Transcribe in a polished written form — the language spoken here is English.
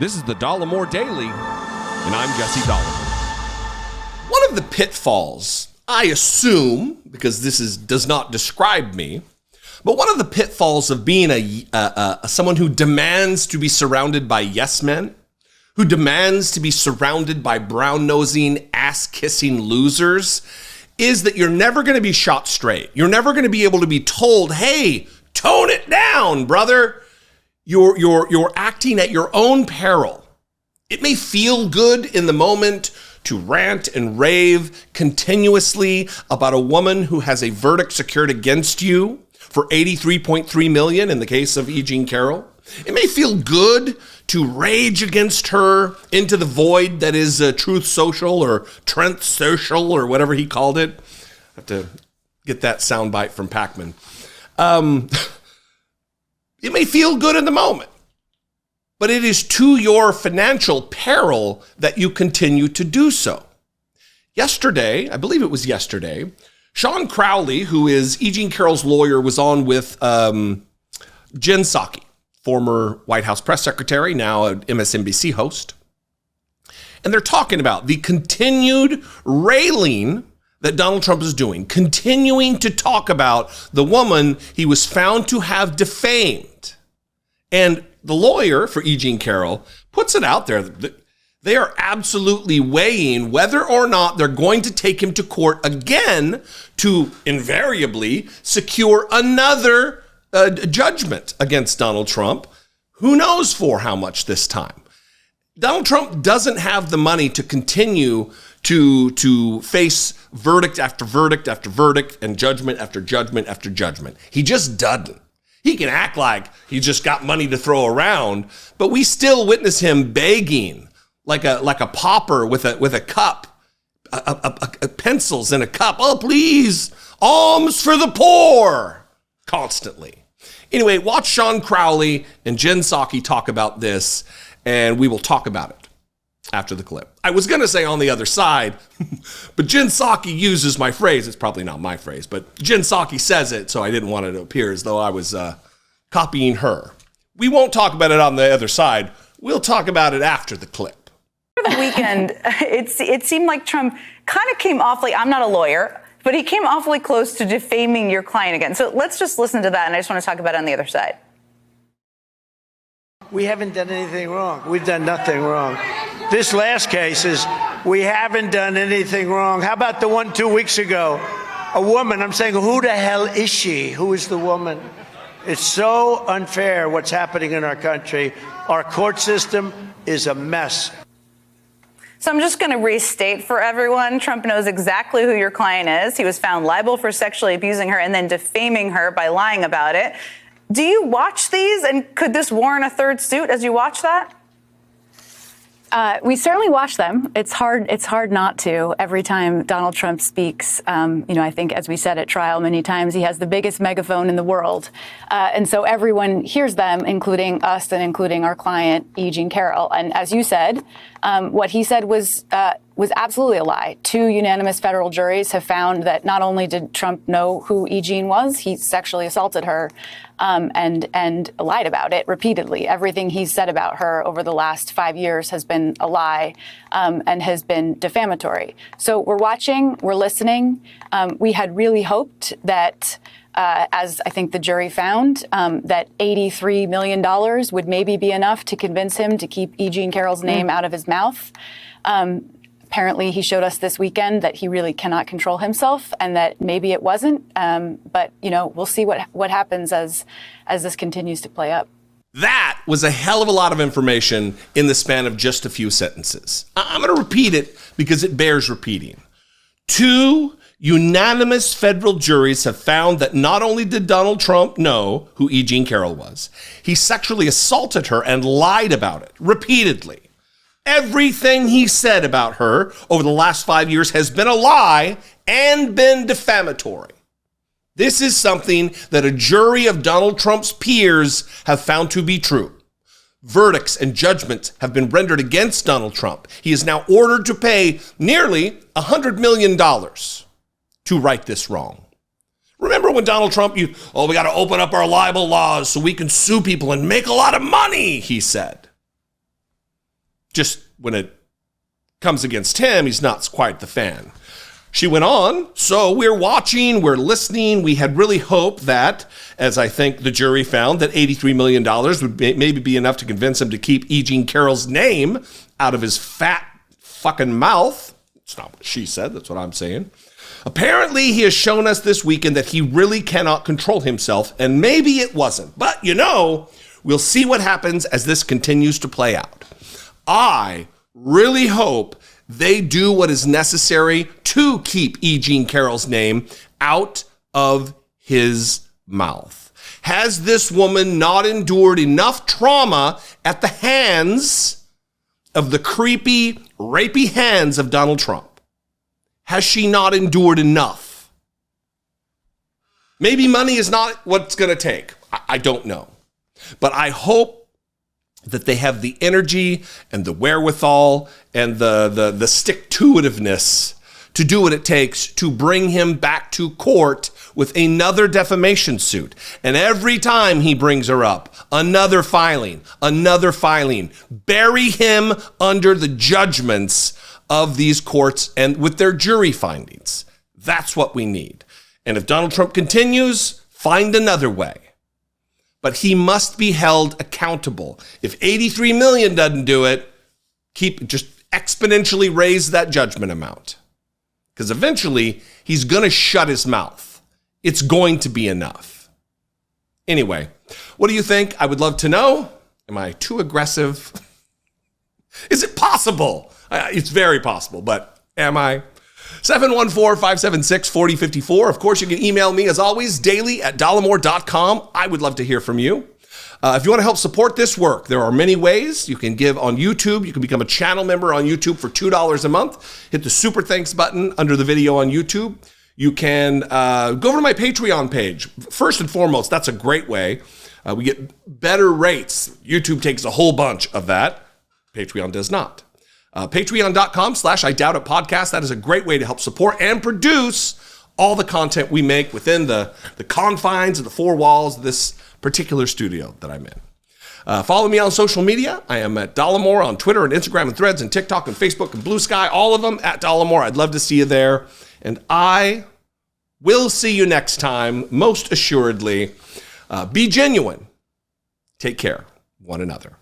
This is the Dollemore Daily, and I'm Jesse Dollemore. One of the pitfalls, I assume, because this does not describe me, but one of the pitfalls of being someone who demands to be surrounded by yes men, who demands to be surrounded by brown-nosing, ass-kissing losers, is that you're never going to be shot straight. You're never going to be able to be told, hey, tone it down, brother. You're acting at your own peril. It may feel good in the moment to rant and rave continuously about a woman who has a verdict secured against you for $83.3 million in the case of Jean Carroll. It may feel good to rage against her into the void that is Truth Social or Trent Social or whatever he called it. I have to get that soundbite from Pac-Man. It may feel good in the moment, but it is to your financial peril that you continue to do so. Yesterday, I believe it was yesterday, Shawn Crowley, who is Jean Carroll's lawyer, was on with Jen Psaki, former White House press secretary, now an MSNBC host. And they're talking about the continued railing that Donald Trump is doing, continuing to talk about the woman he was found to have defamed. And the lawyer for Jean Carroll puts it out there that they are absolutely weighing whether or not they're going to take him to court again to invariably secure another judgment against Donald Trump. Who knows for how much this time? Donald Trump doesn't have the money to continue to face verdict after verdict after verdict and judgment after judgment after judgment. He just doesn't. He can act like he just got money to throw around, but we still witness him begging like a pauper with a cup, pencils in a cup. Oh, please, alms for the poor, constantly. Anyway, watch Shawn Crowley and Jen Psaki talk about this, and we will talk about it after the clip. I was going to say on the other side, but Jen Psaki uses my phrase. It's probably not my phrase, but Jen Psaki says it, so I didn't want it to appear as though I was copying her. We won't talk about it on the other side. We'll talk about it after the clip. For the weekend, it seemed like Trump kind of came awfully, I'm not a lawyer, but he came awfully close to defaming your client again. So let's just listen to that, and I just want to talk about it on the other side. We haven't done anything wrong. We've done nothing wrong. This last case is we haven't done anything wrong. How about the one 2 weeks ago? A woman, I'm saying, who the hell is she? Who is the woman? It's so unfair what's happening in our country. Our court system is a mess. So I'm just going to restate for everyone. Trump knows exactly who your client is. He was found liable for sexually abusing her and then defaming her by lying about it. Do you watch these, and could this warrant a third suit as you watch that? We certainly watch them. It's hard not to. Every time Donald Trump speaks, I think, as we said at trial many times, he has the biggest megaphone in the world. And so everyone hears them, including us and including our client, Jean Carroll. And as you said, what he said was absolutely a lie. 2 unanimous federal juries have found that not only did Trump know who Jean was, he sexually assaulted her and lied about it repeatedly. Everything he's said about her over the last 5 years has been a lie and has been defamatory. So we're watching, we're listening. We had really hoped that, as I think the jury found, that $83 million would maybe be enough to convince him to keep Jean Carroll's name out of his mouth. Apparently, he showed us this weekend that he really cannot control himself, and that maybe it wasn't. But we'll see what happens as this continues to play up. That was a hell of a lot of information in the span of just a few sentences. I'm going to repeat it because it bears repeating. 2 unanimous federal juries have found that not only did Donald Trump know who Jean Carroll was, he sexually assaulted her and lied about it repeatedly. Everything he said about her over the last 5 years has been a lie and been defamatory. This is something that a jury of Donald Trump's peers have found to be true. Verdicts and judgments have been rendered against Donald Trump. He is now ordered to pay nearly $100 million to right this wrong. Remember when Donald Trump, we got to open up our libel laws so we can sue people and make a lot of money, he said. Just when it comes against him, he's not quite the fan. She went on, so we're watching, we're listening. We had really hoped that, as I think the jury found, that $83 million would maybe be enough to convince him to keep E. Jean Carroll's name out of his fat fucking mouth. It's not what she said, that's what I'm saying. Apparently, he has shown us this weekend that he really cannot control himself, and maybe it wasn't. But, we'll see what happens as this continues to play out. I really hope they do what is necessary to keep E. Jean Carroll's name out of his mouth. Has this woman not endured enough trauma at the hands of the creepy, rapey hands of Donald Trump? Has she not endured enough? Maybe money is not what's going to take. I don't know. But I hope that they have the energy and the wherewithal and the stick-to-itiveness to do what it takes to bring him back to court with another defamation suit. And every time he brings her up, another filing. Bury him under the judgments of these courts and with their jury findings. That's what we need. And if Donald Trump continues, find another way. But he must be held accountable. If 83 million doesn't do it, just exponentially raise that judgment amount. Because eventually, he's going to shut his mouth. It's going to be enough. Anyway, what do you think? I would love to know. Am I too aggressive? Is it possible? It's very possible, but am I? 714-576-4054. Of course, you can email me, as always, daily@dollemore.com. I would love to hear from you. If you want to help support this work, there are many ways. You can give on YouTube. You can become a channel member on YouTube for $2 a month. Hit the super thanks button under the video on YouTube. You can go over to my Patreon page. First and foremost, that's a great way. We get better rates. YouTube takes a whole bunch of that. Patreon does not. Patreon.com/IDoubtItPodcast. That is a great way to help support and produce all the content we make within the confines of the four walls of this particular studio that I'm in. Follow me on social media. I am at Dollemore on Twitter and Instagram and Threads and TikTok and Facebook and Blue Sky, all of them at Dollemore. I'd love to see you there. And I will see you next time, most assuredly. Be genuine. Take care, one another.